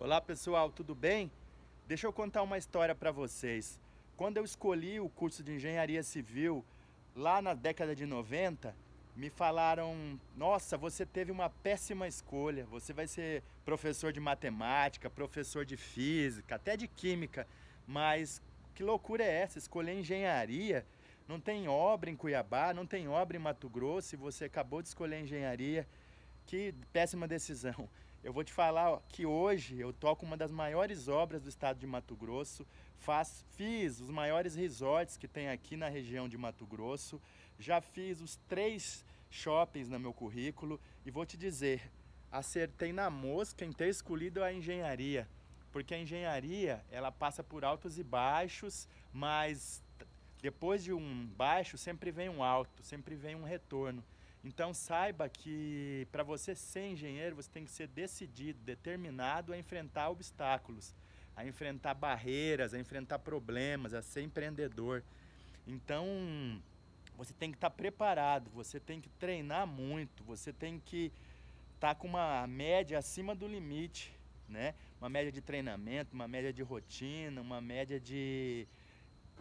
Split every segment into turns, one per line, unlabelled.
Olá pessoal, tudo bem? Deixa eu contar uma história para vocês. Quando eu escolhi o curso de Engenharia Civil, lá na década de 90, me falaram: nossa, você teve uma péssima escolha, você vai ser professor de matemática, professor de física, até de química, mas que loucura é essa? Escolher engenharia? Não tem obra em Cuiabá, não tem obra em Mato Grosso e você acabou de escolher engenharia. Que péssima decisão. Eu vou te falar ó, que hoje eu toco uma das maiores obras do estado de Mato Grosso, fiz os maiores resorts que tem aqui na região de Mato Grosso, já fiz os 3 shoppings no meu currículo e vou te dizer, acertei na mosca em ter escolhido a engenharia, porque a engenharia ela passa por altos e baixos, mas depois de um baixo sempre vem um alto, sempre vem um retorno. Então saiba que para você ser engenheiro, você tem que ser decidido, determinado a enfrentar obstáculos, a enfrentar barreiras, a enfrentar problemas, a ser empreendedor. Então você tem que estar preparado, você tem que treinar muito, você tem que estar com uma média acima do limite, né? Uma média de treinamento, uma média de rotina, uma média de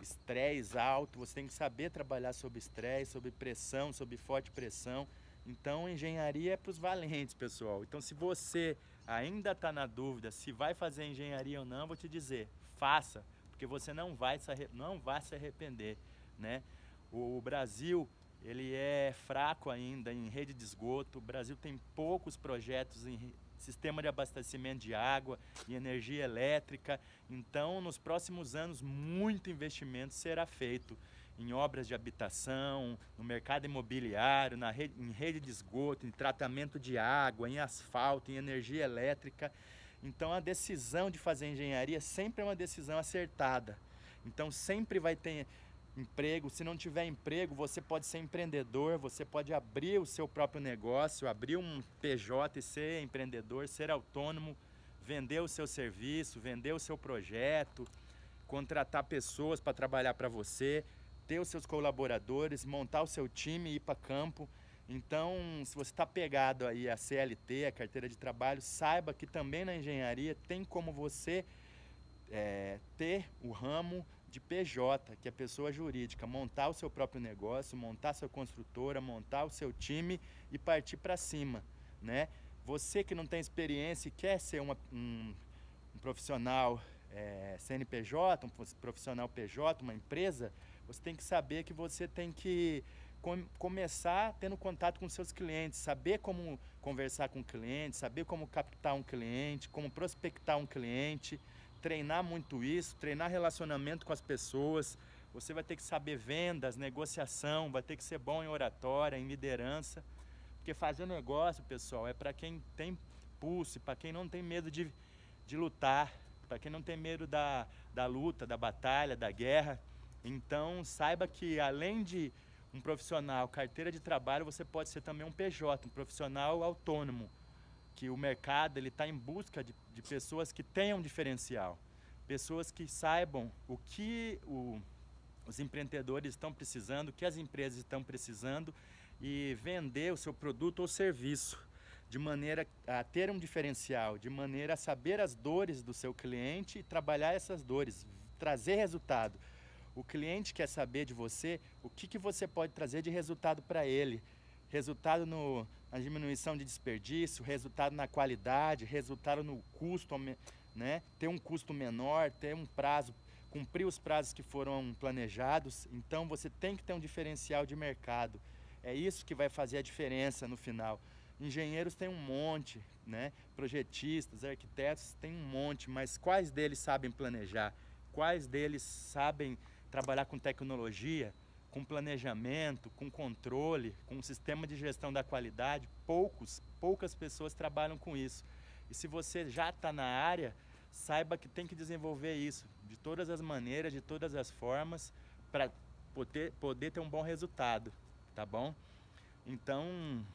estresse alto, você tem que saber trabalhar sob estresse, sob pressão, sob forte pressão. Então, engenharia é para os valentes, pessoal. Então, se você ainda está na dúvida se vai fazer engenharia ou não, eu vou te dizer, faça, porque você não vai se arrepender, né? O Brasil, ele é fraco ainda em rede de esgoto. O Brasil tem poucos projetos em sistema de abastecimento de água e energia elétrica. Então, nos próximos anos, muito investimento será feito em obras de habitação, no mercado imobiliário, em rede de esgoto, em tratamento de água, em asfalto, em energia elétrica. Então, a decisão de fazer engenharia sempre é uma decisão acertada. Então, sempre vai ter emprego. Se não tiver emprego, você pode ser empreendedor, você pode abrir o seu próprio negócio, abrir um PJ e ser empreendedor, ser autônomo, vender o seu serviço, vender o seu projeto, contratar pessoas para trabalhar para você, ter os seus colaboradores, montar o seu time e ir para campo. Então, se você está pegado aí a CLT, a carteira de trabalho, saiba que também na engenharia tem como você ter o ramo de PJ, que é pessoa jurídica, montar o seu próprio negócio, montar sua construtora, montar o seu time e partir para cima, né? Você que não tem experiência e quer ser um profissional CNPJ, um profissional PJ, uma empresa, você tem que saber que você tem que começar tendo contato com seus clientes, saber como conversar com o cliente, saber como captar um cliente, como prospectar um cliente, treinar muito isso, treinar relacionamento com as pessoas. Você vai ter que saber vendas, negociação, vai ter que ser bom em oratória, em liderança, porque fazer negócio, pessoal, é para quem tem pulso, para quem não tem medo de lutar, para quem não tem medo da luta, da batalha, da guerra. Então, saiba que além de um profissional, carteira de trabalho, você pode ser também um PJ, um profissional autônomo, que o mercado está em busca de pessoas que tenham diferencial, pessoas que saibam o que os empreendedores estão precisando, o que as empresas estão precisando e vender o seu produto ou serviço de maneira a ter um diferencial, de maneira a saber as dores do seu cliente e trabalhar essas dores, trazer resultado. O cliente quer saber de você o que você pode trazer de resultado para ele. Resultado na diminuição de desperdício, resultado na qualidade, resultado no custo, né? Ter um custo menor, ter um prazo, cumprir os prazos que foram planejados. Então você tem que ter um diferencial de mercado. É isso que vai fazer a diferença no final. Engenheiros tem um monte, né? Projetistas, arquitetos tem um monte, mas quais deles sabem planejar? Quais deles sabem trabalhar com tecnologia, com planejamento, com controle, com um sistema de gestão da qualidade? Poucas pessoas trabalham com isso. E se você já está na área, saiba que tem que desenvolver isso de todas as maneiras, de todas as formas, para poder ter um bom resultado, tá bom? Então,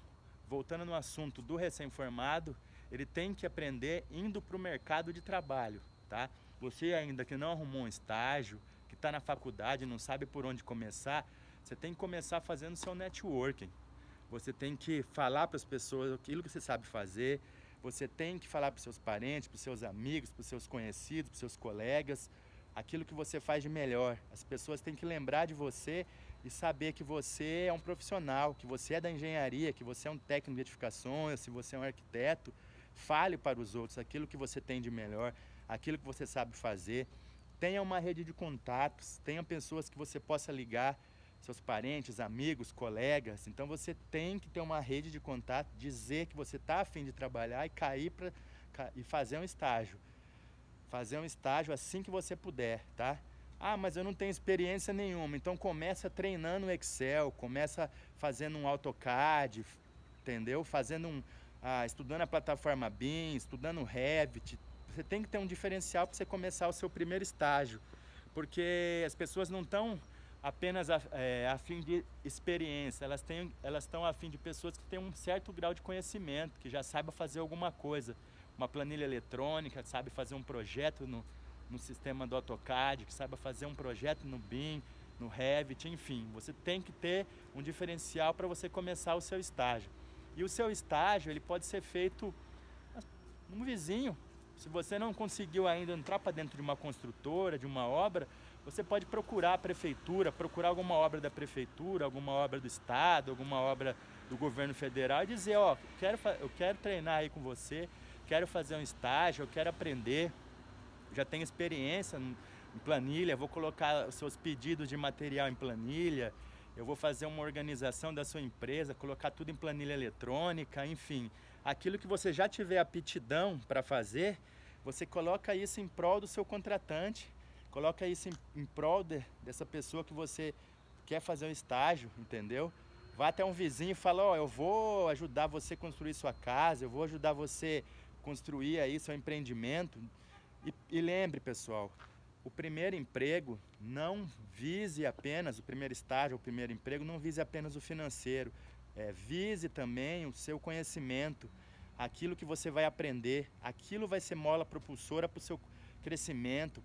voltando no assunto do recém-formado, ele tem que aprender indo para o mercado de trabalho, tá? Você ainda que não arrumou um estágio, que está na faculdade e não sabe por onde começar, você tem que começar fazendo seu networking. Você tem que falar para as pessoas aquilo que você sabe fazer, você tem que falar para os seus parentes, para os seus amigos, para os seus conhecidos, para os seus colegas, aquilo que você faz de melhor. As pessoas têm que lembrar de você e saber que você é um profissional, que você é da engenharia, que você é um técnico de edificações, se você é um arquiteto. Fale para os outros aquilo que você tem de melhor, aquilo que você sabe fazer. Tenha uma rede de contatos, tenha pessoas que você possa ligar, seus parentes, amigos, colegas. Então você tem que ter uma rede de contato, dizer que você está a fim de trabalhar e e fazer um estágio. Fazer um estágio assim que você puder, tá? Ah, mas eu não tenho experiência nenhuma. Então começa treinando o Excel, começa fazendo um AutoCAD, entendeu? Estudando a plataforma BIM, estudando o Revit. Você tem que ter um diferencial para você começar o seu primeiro estágio, porque as pessoas não estão apenas a fim de experiência, elas estão a fim de pessoas que têm um certo grau de conhecimento, que já saibam fazer alguma coisa, uma planilha eletrônica, que sabe fazer um projeto no sistema do AutoCAD, que saiba fazer um projeto no BIM, no Revit, enfim. Você tem que ter um diferencial para você começar o seu estágio. E o seu estágio, ele pode ser feito num vizinho. Se você não conseguiu ainda entrar para dentro de uma construtora, de uma obra, você pode procurar a prefeitura, procurar alguma obra da prefeitura, alguma obra do estado, alguma obra do governo federal e dizer, ó, eu quero treinar aí com você, quero fazer um estágio, eu quero aprender, já tenho experiência em planilha, vou colocar os seus pedidos de material em planilha, eu vou fazer uma organização da sua empresa, colocar tudo em planilha eletrônica, enfim. Aquilo que você já tiver aptidão para fazer, você coloca isso em prol do seu contratante, coloca isso em prol dessa pessoa que você quer fazer um estágio, entendeu? Vá até um vizinho e fala, ó, eu vou ajudar você a construir sua casa, eu vou ajudar você a construir aí seu empreendimento. E lembre, pessoal, o primeiro emprego não vise apenas, o primeiro estágio, o primeiro emprego não vise apenas o financeiro, vise também o seu conhecimento, aquilo que você vai aprender, aquilo vai ser mola propulsora para o seu crescimento.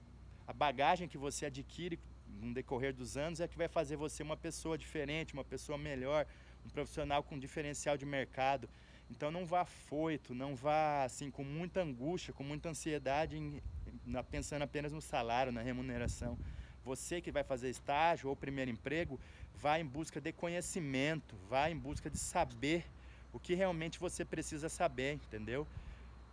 A bagagem que você adquire no decorrer dos anos é que vai fazer você uma pessoa diferente, uma pessoa melhor, um profissional com diferencial de mercado. Então não vá afoito, não vá assim com muita angústia, com muita ansiedade, pensando apenas no salário, na remuneração. Você que vai fazer estágio ou primeiro emprego, vá em busca de conhecimento, vá em busca de saber o que realmente você precisa saber, entendeu?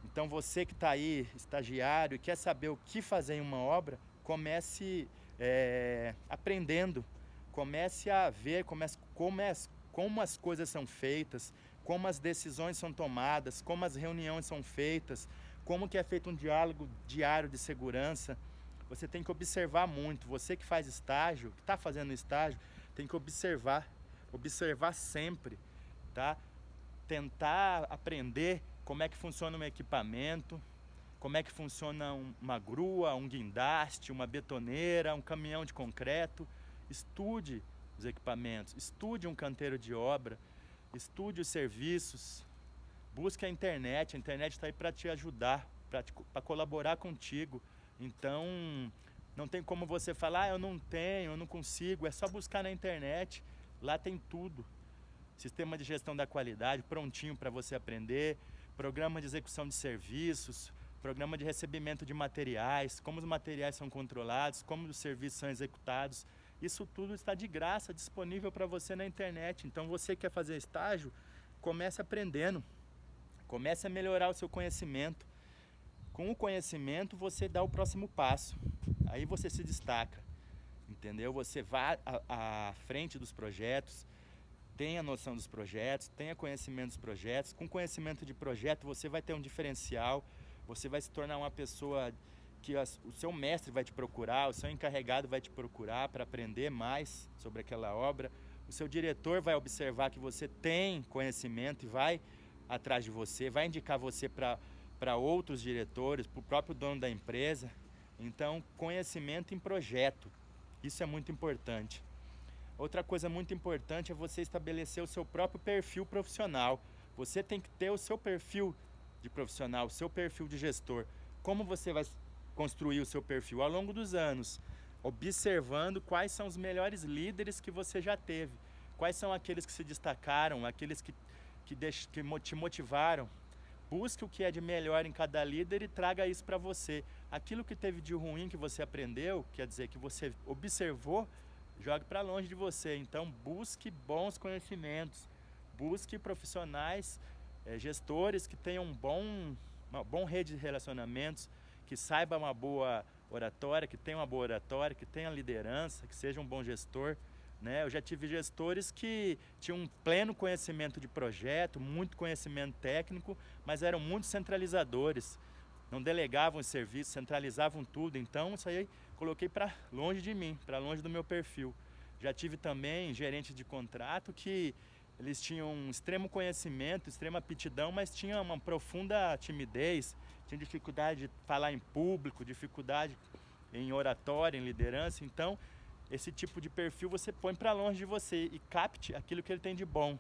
Então você que está aí, estagiário, e quer saber o que fazer em uma obra, comece aprendendo, comece a ver como as coisas são feitas, como as decisões são tomadas, como as reuniões são feitas, como que é feito um diálogo diário de segurança. Você tem que observar muito. Você que faz estágio, que está fazendo estágio, tem que observar sempre, tá? Tentar aprender como é que funciona um equipamento, como é que funciona uma grua, um guindaste, uma betoneira, um caminhão de concreto. Estude os equipamentos, estude um canteiro de obra, estude os serviços, busque a internet está aí para te ajudar, para colaborar contigo. Então, não tem como você falar, eu não tenho, eu não consigo, é só buscar na internet, lá tem tudo. Sistema de gestão da qualidade, prontinho para você aprender, programa de execução de serviços, programa de recebimento de materiais, como os materiais são controlados, como os serviços são executados. Isso tudo está de graça, disponível para você na internet. Então você quer fazer estágio, comece aprendendo, comece a melhorar o seu conhecimento. Com o conhecimento você dá o próximo passo, aí você se destaca, entendeu? Você vai à frente dos projetos, tenha noção dos projetos, tenha conhecimento dos projetos. Com conhecimento de projeto você vai ter um diferencial, você vai se tornar uma pessoa que o seu mestre vai te procurar, o seu encarregado vai te procurar para aprender mais sobre aquela obra. O seu diretor vai observar que você tem conhecimento e vai atrás de você, vai indicar você para outros diretores, para o próprio dono da empresa. Então, conhecimento em projeto, isso é muito importante. Outra coisa muito importante é você estabelecer o seu próprio perfil profissional. Você tem que ter o seu perfil de profissional, o seu perfil de gestor. Como você vai construir o seu perfil? Ao longo dos anos, observando quais são os melhores líderes que você já teve, quais são aqueles que se destacaram, aqueles que te motivaram busque o que é de melhor em cada líder e traga isso para você. Aquilo que teve de ruim que você aprendeu, quer dizer, que você observou, jogue para longe de você. Então busque bons conhecimentos, busque profissionais, gestores que tenham uma boa rede de relacionamentos, que saiba uma boa oratória, que tenha uma boa oratória, que tenha liderança, que seja um bom gestor. Né? Eu já tive gestores que tinham um pleno conhecimento de projeto, muito conhecimento técnico, mas eram muito centralizadores, não delegavam os serviços, centralizavam tudo. Então isso aí coloquei para longe de mim, para longe do meu perfil. Já tive também gerentes de contrato que eles tinham um extremo conhecimento, extrema aptidão, mas tinham uma profunda timidez, tinham dificuldade de falar em público, dificuldade em oratória, em liderança. Então esse tipo de perfil você põe para longe de você e capte aquilo que ele tem de bom.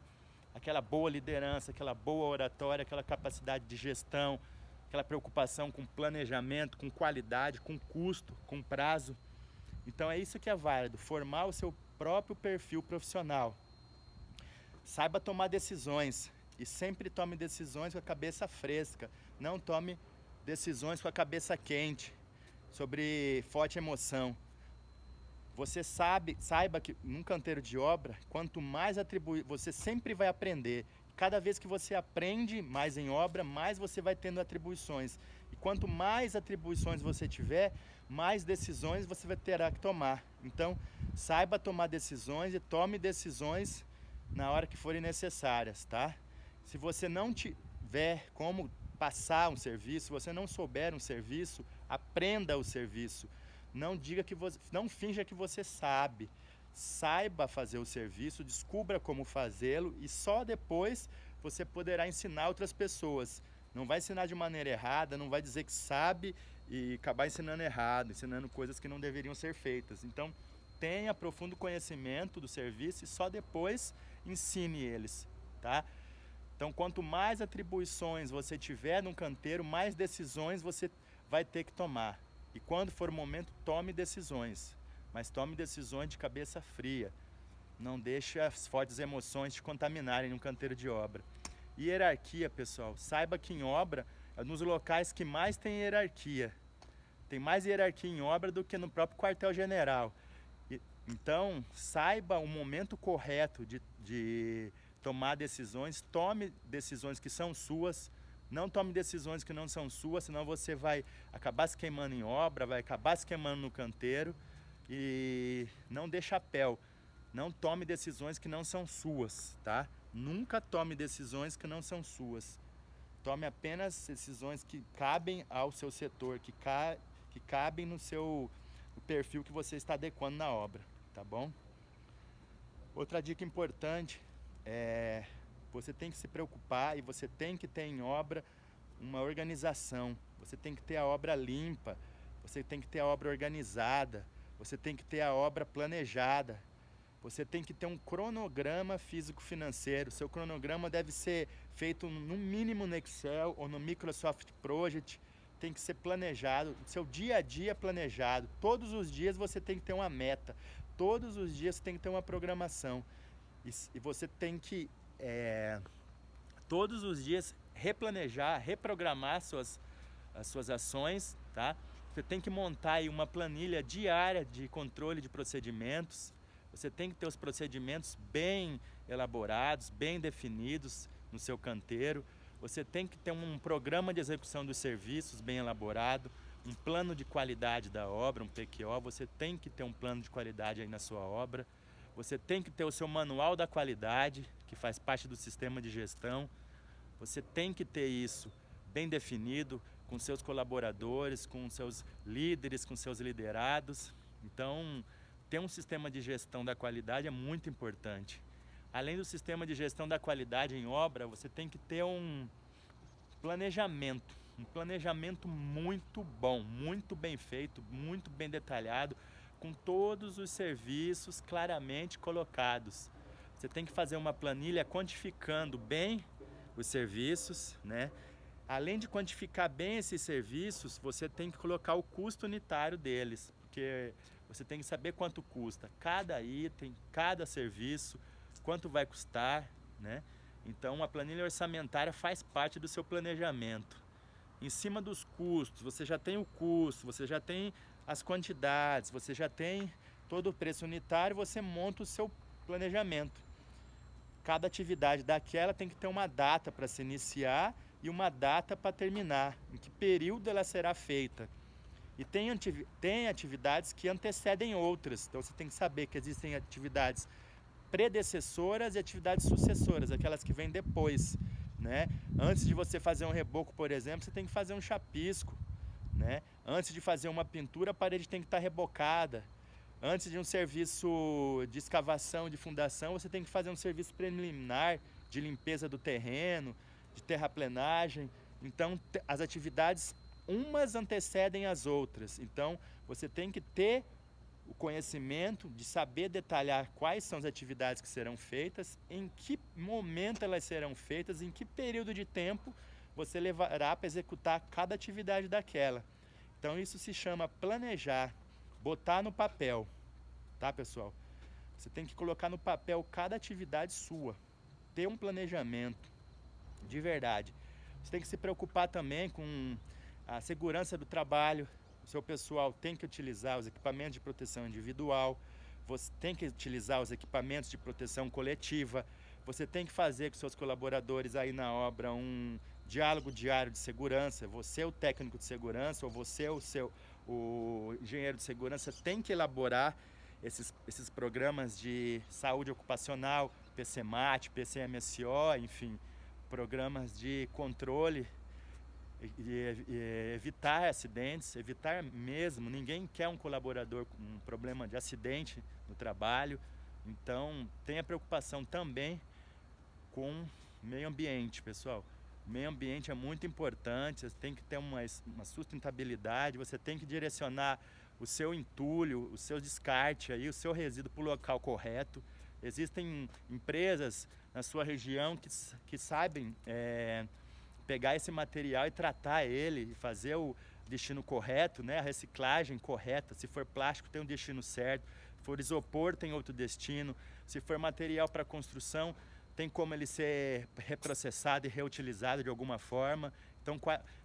Aquela boa liderança, aquela boa oratória, aquela capacidade de gestão, aquela preocupação com planejamento, com qualidade, com custo, com prazo. Então é isso que é válido, formar o seu próprio perfil profissional. Saiba tomar decisões e sempre tome decisões com a cabeça fresca. Não tome decisões com a cabeça quente, sobre forte emoção. Você saiba que num canteiro de obra, quanto mais atribuir, você sempre vai aprender. Cada vez que você aprende mais em obra, mais você vai tendo atribuições. E quanto mais atribuições você tiver, mais decisões você vai ter que tomar. Então, saiba tomar decisões e tome decisões na hora que forem necessárias, tá? Se você não tiver como passar um serviço, se você não souber um serviço, aprenda o serviço. Não finja que você sabe. Saiba fazer o serviço, descubra como fazê-lo e só depois você poderá ensinar outras pessoas. Não vai ensinar de maneira errada, não vai dizer que sabe e acabar ensinando errado, ensinando coisas que não deveriam ser feitas. Então, tenha profundo conhecimento do serviço e só depois ensine eles, tá? Então, quanto mais atribuições você tiver num canteiro, mais decisões você vai ter que tomar. E quando for o momento, tome decisões, mas tome decisões de cabeça fria. Não deixe as fortes emoções te contaminarem no canteiro de obra. E hierarquia, pessoal. Saiba que em obra, é nos locais que mais tem hierarquia. Tem mais hierarquia em obra do que no próprio quartel-general. Então, saiba o momento correto de tomar decisões. Tome decisões que são suas. Não tome decisões que não são suas, senão você vai acabar se queimando em obra, vai acabar se queimando no canteiro. E não dê chapéu. Não tome decisões que não são suas, tá? Nunca tome decisões que não são suas. Tome apenas decisões que cabem ao seu setor, que cabem no perfil que você está adequando na obra, tá bom? Outra dica importante é: você tem que se preocupar e você tem que ter em obra uma organização. Você tem que ter a obra limpa, você tem que ter a obra organizada, você tem que ter a obra planejada. Você tem que ter um cronograma físico-financeiro. Seu cronograma deve ser feito no mínimo no Excel ou no Microsoft Project. Tem que ser planejado, seu dia a dia planejado. Todos os dias você tem que ter uma meta. Todos os dias você tem que ter uma programação. E você tem que, todos os dias, replanejar, reprogramar as suas ações, tá? Você tem que montar aí uma planilha diária de controle de procedimentos. Você tem que ter os procedimentos bem elaborados, bem definidos no seu canteiro. Você tem que ter um programa de execução dos serviços bem elaborado, um plano de qualidade da obra, um PQO. Você tem que ter um plano de qualidade aí na sua obra. Você tem que ter o seu manual da qualidade, que faz parte do sistema de gestão. Você tem que ter isso bem definido com seus colaboradores, com seus líderes, com seus liderados. Então, ter um sistema de gestão da qualidade é muito importante. Além do sistema de gestão da qualidade em obra, você tem que ter um planejamento muito bom, muito bem feito, muito bem detalhado, com todos os serviços claramente colocados. Você tem que fazer uma planilha quantificando bem os serviços, né? Além de quantificar bem esses serviços, você tem que colocar o custo unitário deles, porque você tem que saber quanto custa cada item, cada serviço, quanto vai custar, né? Então a planilha orçamentária faz parte do seu planejamento. Em cima dos custos, você já tem o custo, você já tem as quantidades, você já tem todo o preço unitário, você monta o seu planejamento. Cada atividade daquela tem que ter uma data para se iniciar e uma data para terminar, em que período ela será feita. E tem atividades que antecedem outras, então você tem que saber que existem atividades predecessoras e atividades sucessoras, aquelas que vêm depois, né? Antes de você fazer um reboco, por exemplo, você tem que fazer um chapisco, né? Antes de fazer uma pintura, a parede tem que estar rebocada. Antes de um serviço de escavação, de fundação, você tem que fazer um serviço preliminar de limpeza do terreno, de terraplenagem. Então, as atividades, umas antecedem as outras. Então, você tem que ter o conhecimento de saber detalhar quais são as atividades que serão feitas, em que momento elas serão feitas, em que período de tempo você levará para executar cada atividade daquela. Então isso se chama planejar, botar no papel, tá, pessoal? Você tem que colocar no papel cada atividade sua, ter um planejamento de verdade. Você tem que se preocupar também com a segurança do trabalho. O seu pessoal tem que utilizar os equipamentos de proteção individual, você tem que utilizar os equipamentos de proteção coletiva, você tem que fazer com seus colaboradores aí na obra um diálogo diário de segurança. Você, o técnico de segurança, ou você, o engenheiro de segurança, tem que elaborar esses programas de saúde ocupacional, PCMAT, PCMSO, enfim, programas de controle e evitar acidentes, evitar mesmo, ninguém quer um colaborador com um problema de acidente no trabalho. Então tenha preocupação também com o meio ambiente, pessoal. O meio ambiente é muito importante, você tem que ter uma sustentabilidade, você tem que direcionar o seu entulho, o seu descarte, aí, o seu resíduo para o local correto. Existem empresas na sua região que sabem pegar esse material e tratar ele, e fazer o destino correto, né? A reciclagem correta. Se for plástico, tem um destino certo. Se for isopor, tem outro destino. Se for material para construção, tem como ele ser reprocessado e reutilizado de alguma forma. Então,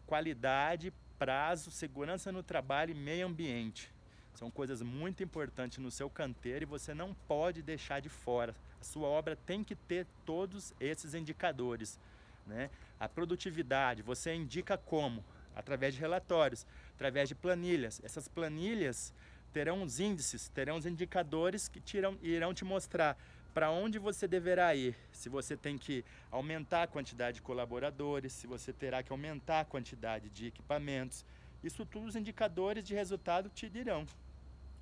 qualidade, prazo, segurança no trabalho e meio ambiente são coisas muito importantes no seu canteiro e você não pode deixar de fora. A sua obra tem que ter todos esses indicadores, né? A produtividade, você indica como? Através de relatórios, através de planilhas. Essas planilhas terão os índices, terão os indicadores que irão te mostrar para onde você deverá ir. Se você tem que aumentar a quantidade de colaboradores, se você terá que aumentar a quantidade de equipamentos. Isso tudo os indicadores de resultado te dirão.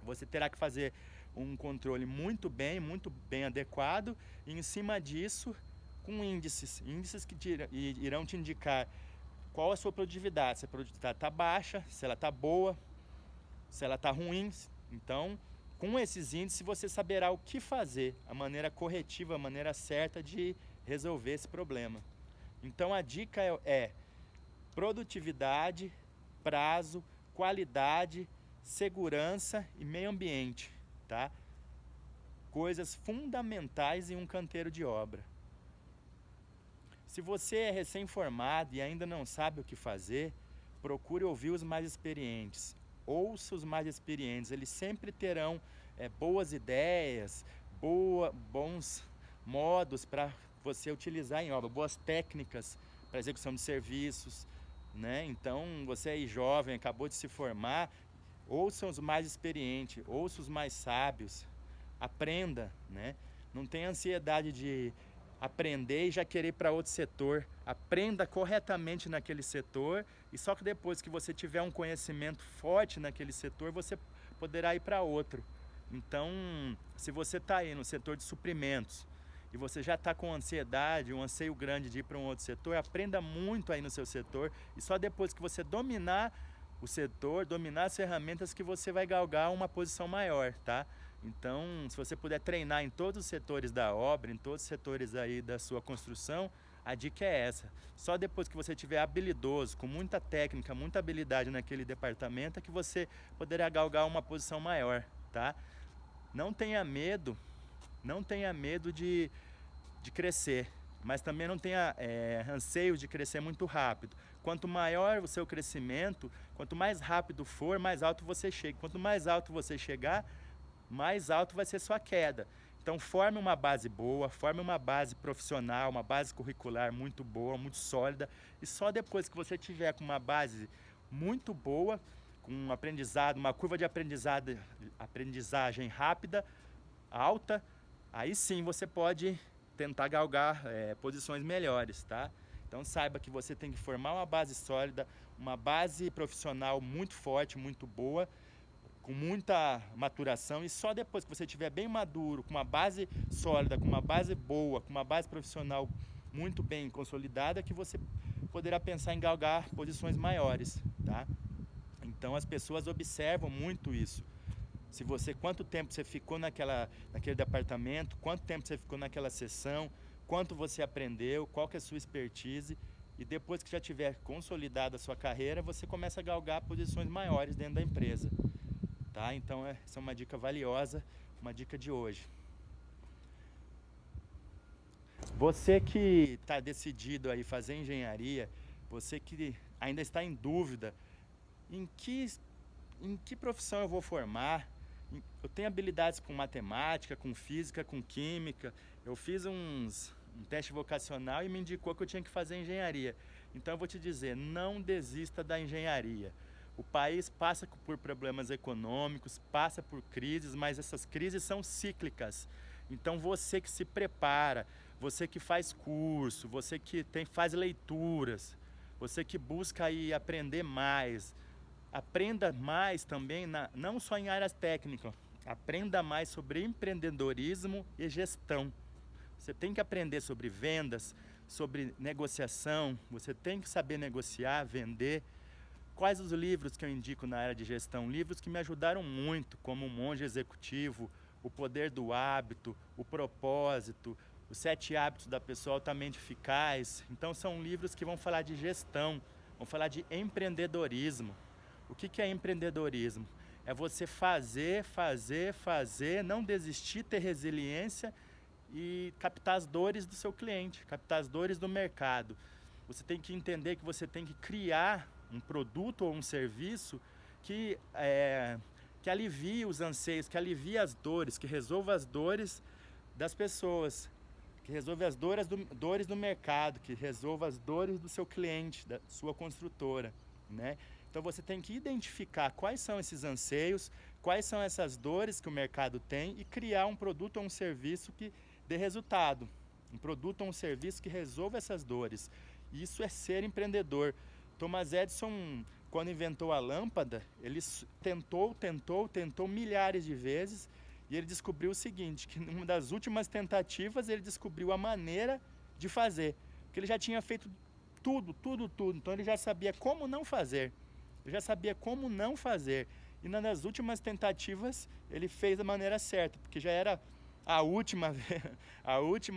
Você terá que fazer um controle muito bem adequado e em cima disso com índices que irão te indicar qual a sua produtividade, se a produtividade está baixa, se ela está boa, se ela está ruim. Então, com esses índices você saberá o que fazer, a maneira corretiva, a maneira certa de resolver esse problema. Então a dica é produtividade, prazo, qualidade, segurança e meio ambiente, tá? Coisas fundamentais em um canteiro de obra. Se você é recém-formado e ainda não sabe o que fazer, procure ouvir os mais experientes. Ouça os mais experientes, eles sempre terão boas ideias, bons modos para você utilizar em obra, boas técnicas para execução de serviços, né? Então, você aí jovem, acabou de se formar, ouça os mais experientes, ouça os mais sábios, aprenda, né? Não tenha ansiedade de aprender e já querer ir para outro setor. Aprenda corretamente naquele setor e só que depois que você tiver um conhecimento forte naquele setor, você poderá ir para outro. Então, se você está aí no setor de suprimentos e você já está com ansiedade, um anseio grande de ir para um outro setor, aprenda muito aí no seu setor e só depois que você dominar o setor, dominar as ferramentas, que você vai galgar uma posição maior, tá? Então, se você puder treinar em todos os setores da obra, em todos os setores aí da sua construção, a dica é essa. Só depois que você estiver habilidoso, com muita técnica, muita habilidade naquele departamento, é que você poderá galgar uma posição maior, tá? Não tenha medo de crescer. mas também não tenha anseio de crescer muito rápido. Quanto maior o seu crescimento, quanto mais rápido for, mais alto você chega. Quanto mais alto você chegar, mais alto vai ser sua queda. Então forme uma base boa, forme uma base profissional, uma base curricular muito boa, muito sólida, e só depois que você tiver com uma base muito boa, com um aprendizado, uma curva de aprendizagem rápida, alta, aí sim você pode tentar galgar posições melhores, tá? Então saiba que você tem que formar uma base sólida, uma base profissional muito forte, muito boa, com muita maturação, e só depois que você estiver bem maduro, com uma base sólida, com uma base boa, com uma base profissional muito bem consolidada, que você poderá pensar em galgar posições maiores, tá? Então as pessoas observam muito isso. Se você, quanto tempo você ficou naquele departamento, quanto tempo você ficou naquela sessão, quanto você aprendeu, qual que é a sua expertise, e depois que já tiver consolidada a sua carreira, você começa a galgar posições maiores dentro da empresa. Tá? Então essa é uma dica valiosa, uma dica de hoje. Você que está decidido aí fazer engenharia, você que ainda está em dúvida em que profissão eu vou formar, eu tenho habilidades com matemática, com física, com química, eu fiz um teste vocacional e me indicou que eu tinha que fazer engenharia. Então eu vou te dizer, não desista da engenharia. O país passa por problemas econômicos, passa por crises, mas essas crises são cíclicas. Então você que se prepara, você que faz curso, você que faz leituras, você que busca aí aprender mais, aprenda mais também, não só em áreas técnicas, aprenda mais sobre empreendedorismo e gestão. Você tem que aprender sobre vendas, sobre negociação, você tem que saber negociar, vender. Quais os livros que eu indico na área de gestão? Livros que me ajudaram muito, como O Monge Executivo, O Poder do Hábito, O Propósito, Os 7 Hábitos da Pessoa Altamente Eficaz. Então são livros que vão falar de gestão, vão falar de empreendedorismo. O que é empreendedorismo? É você fazer, não desistir, ter resiliência e captar as dores do seu cliente, captar as dores do mercado. Você tem que entender que você tem que criar um produto ou um serviço que alivie os anseios, que alivie as dores, que resolva as dores das pessoas, que resolva as dores do mercado, que resolva as dores do seu cliente, da sua construtora, né? Então você tem que identificar quais são esses anseios, quais são essas dores que o mercado tem e criar um produto ou um serviço que dê resultado, um produto ou um serviço que resolva essas dores. Isso é ser empreendedor. Thomas Edison, quando inventou a lâmpada, ele tentou milhares de vezes, e ele descobriu o seguinte, que numa das últimas tentativas ele descobriu a maneira de fazer, porque ele já tinha feito tudo, então ele já sabia como não fazer, e nas últimas tentativas ele fez da maneira certa, porque já era a última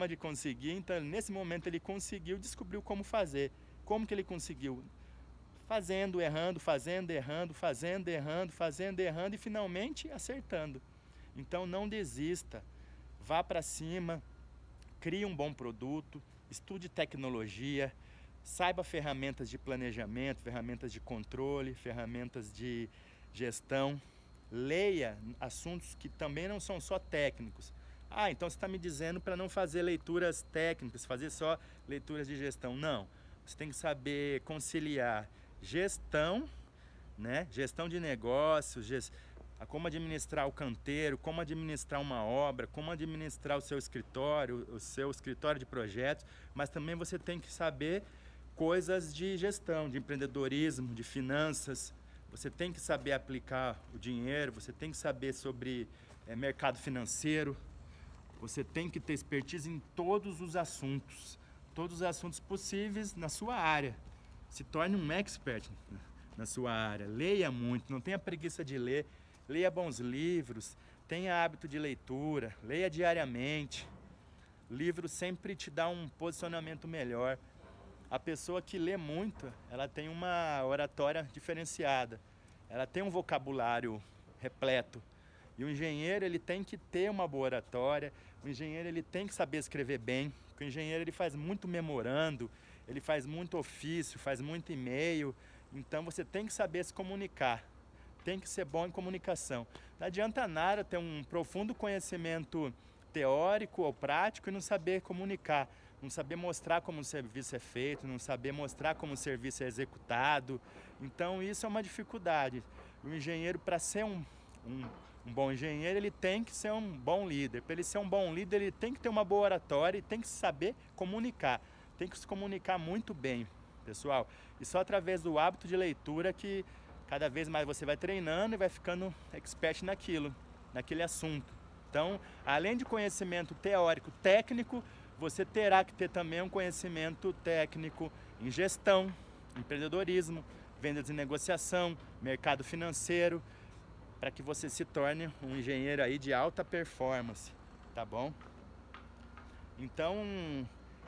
de conseguir, então nesse momento ele conseguiu, descobriu como fazer. Como que ele conseguiu? Fazendo, errando, e finalmente acertando. Então não desista, vá para cima, crie um bom produto, estude tecnologia, saiba ferramentas de planejamento, ferramentas de controle, ferramentas de gestão, leia assuntos que também não são só técnicos. Então você está me dizendo para não fazer leituras técnicas, fazer só leituras de gestão. Não, você tem que saber conciliar gestão, né? Gestão de negócios, como administrar o canteiro, como administrar uma obra, como administrar o seu escritório de projetos, mas também você tem que saber coisas de gestão, de empreendedorismo, de finanças. Você tem que saber aplicar o dinheiro, você tem que saber sobre mercado financeiro, você tem que ter expertise em todos os assuntos possíveis na sua área. Se torne um expert na sua área, leia muito, não tenha preguiça de ler, leia bons livros, tenha hábito de leitura, leia diariamente. Livro sempre te dá um posicionamento melhor. A pessoa que lê muito, ela tem uma oratória diferenciada, ela tem um vocabulário repleto. E o engenheiro, ele tem que ter uma boa oratória, o engenheiro ele tem que saber escrever bem, Porque o engenheiro ele faz muito memorando, ele faz muito ofício, faz muito e-mail. Então você tem que saber se comunicar, tem que ser bom em comunicação. Não adianta nada ter um profundo conhecimento teórico ou prático e não saber comunicar, não saber mostrar como o serviço é feito, não saber mostrar como o serviço é executado. Então isso é uma dificuldade. O engenheiro, para ser um bom engenheiro, ele tem que ser um bom líder. Para ele ser um bom líder, ele tem que ter uma boa oratória e tem que saber comunicar. Tem que se comunicar muito bem, pessoal. E só através do hábito de leitura que cada vez mais você vai treinando e vai ficando expert naquilo, naquele assunto. Então, além de conhecimento teórico, técnico, você terá que ter também um conhecimento técnico em gestão, empreendedorismo, vendas e negociação, mercado financeiro, para que você se torne um engenheiro aí de alta performance, tá bom? Então,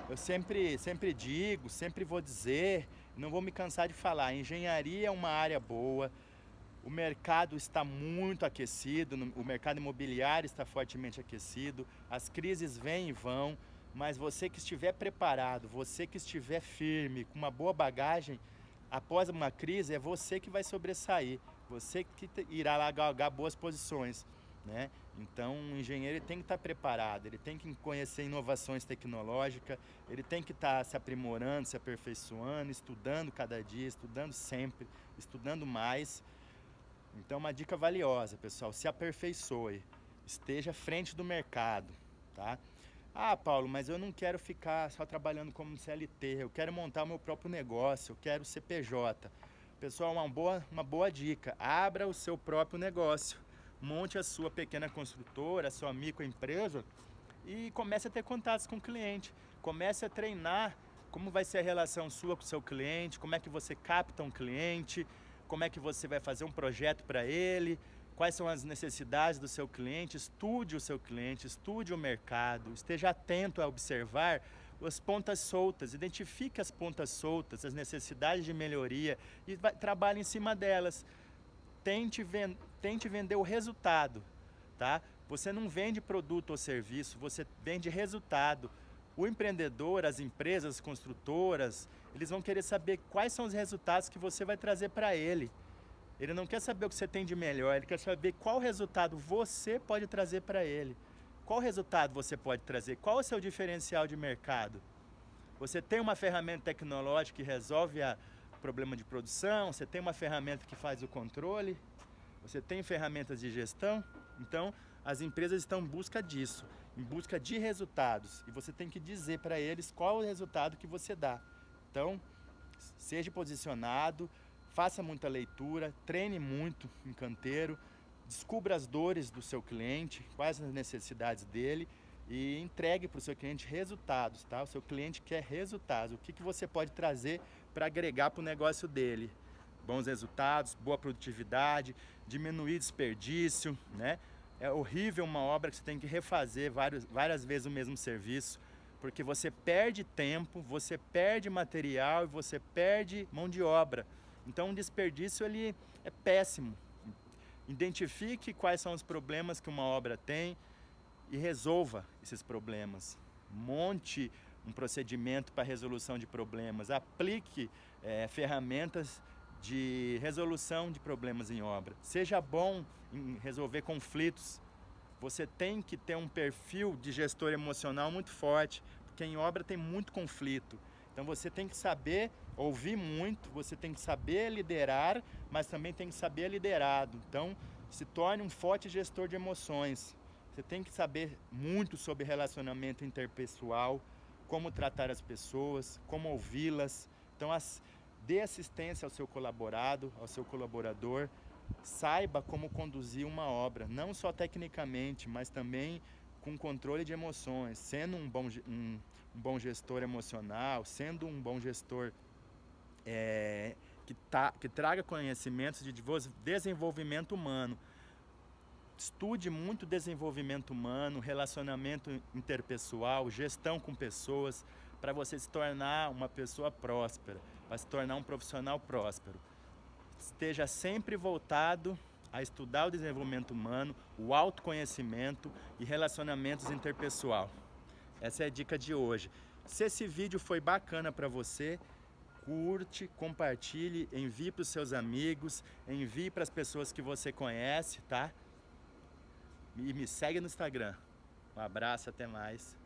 eu sempre digo, sempre vou dizer, não vou me cansar de falar, a engenharia é uma área boa, o mercado está muito aquecido, o mercado imobiliário está fortemente aquecido, as crises vêm e vão, mas você que estiver preparado, você que estiver firme, com uma boa bagagem, após uma crise é você que vai sobressair, você que irá lá galgar boas posições, né? Então o engenheiro tem que estar preparado, ele tem que conhecer inovações tecnológicas, ele tem que estar se aprimorando, se aperfeiçoando, estudando cada dia, estudando sempre, estudando mais. Então uma dica valiosa, pessoal, se aperfeiçoe, esteja à frente do mercado, tá? Ah, Paulo, mas eu não quero ficar só trabalhando como CLT, eu quero montar o meu próprio negócio, eu quero CPJ. Pessoal, uma boa dica, abra o seu próprio negócio, monte a sua pequena construtora, a sua microempresa e comece a ter contatos com o cliente, comece a treinar como vai ser a relação sua com o seu cliente, como é que você capta um cliente, como é que você vai fazer um projeto para ele, quais são as necessidades do seu cliente, estude o seu cliente, estude o mercado, esteja atento a observar as pontas soltas, identifique as pontas soltas, as necessidades de melhoria e trabalhe em cima delas. Tente vender o resultado, tá? Você não vende produto ou serviço, você vende resultado. O empreendedor, as empresas, as construtoras, eles vão querer saber quais são os resultados que você vai trazer para ele. Ele não quer saber o que você tem de melhor, ele quer saber qual resultado você pode trazer para ele. Qual resultado você pode trazer? Qual é o seu diferencial de mercado? Você tem uma ferramenta tecnológica que resolve o problema de produção, você tem uma ferramenta que faz o controle, você tem ferramentas de gestão. Então, as empresas estão em busca disso, em busca de resultados. E você tem que dizer para eles qual o resultado que você dá. Então, seja posicionado, faça muita leitura, treine muito em canteiro, descubra as dores do seu cliente, quais as necessidades dele e entregue para o seu cliente resultados, tá? O seu cliente quer resultados, o que você pode trazer para agregar para o negócio dele. Bons resultados, boa produtividade, diminuir desperdício, né? É horrível uma obra que você tem que refazer várias vezes o mesmo serviço, porque você perde tempo, você perde material e você perde mão de obra. Então, o desperdício ele é péssimo. Identifique quais são os problemas que uma obra tem e resolva esses problemas. Monte um procedimento para resolução de problemas. Aplique ferramentas de resolução de problemas em obra. Seja bom em resolver conflitos. Você tem que ter um perfil de gestor emocional muito forte, porque em obra tem muito conflito. Então você tem que saber ouvir muito, você tem que saber liderar, mas também tem que saber liderado. Então se torne um forte gestor de emoções. Você tem que saber muito sobre relacionamento interpessoal, como tratar as pessoas, como ouvi-las. Então dê assistência ao seu colaborado, ao seu colaborador. Saiba como conduzir uma obra, não só tecnicamente, mas também com controle de emoções, sendo um bom gestor emocional, sendo um bom gestor que traga conhecimentos de desenvolvimento humano. Estude muito desenvolvimento humano, relacionamento interpessoal, gestão com pessoas, para você se tornar uma pessoa próspera, para se tornar um profissional próspero. Esteja sempre voltado a estudar o desenvolvimento humano, o autoconhecimento e relacionamentos interpessoal. Essa é a dica de hoje. Se esse vídeo foi bacana para você, curte, compartilhe, envie para os seus amigos, envie para as pessoas que você conhece, tá? E me segue no Instagram. Um abraço, até mais.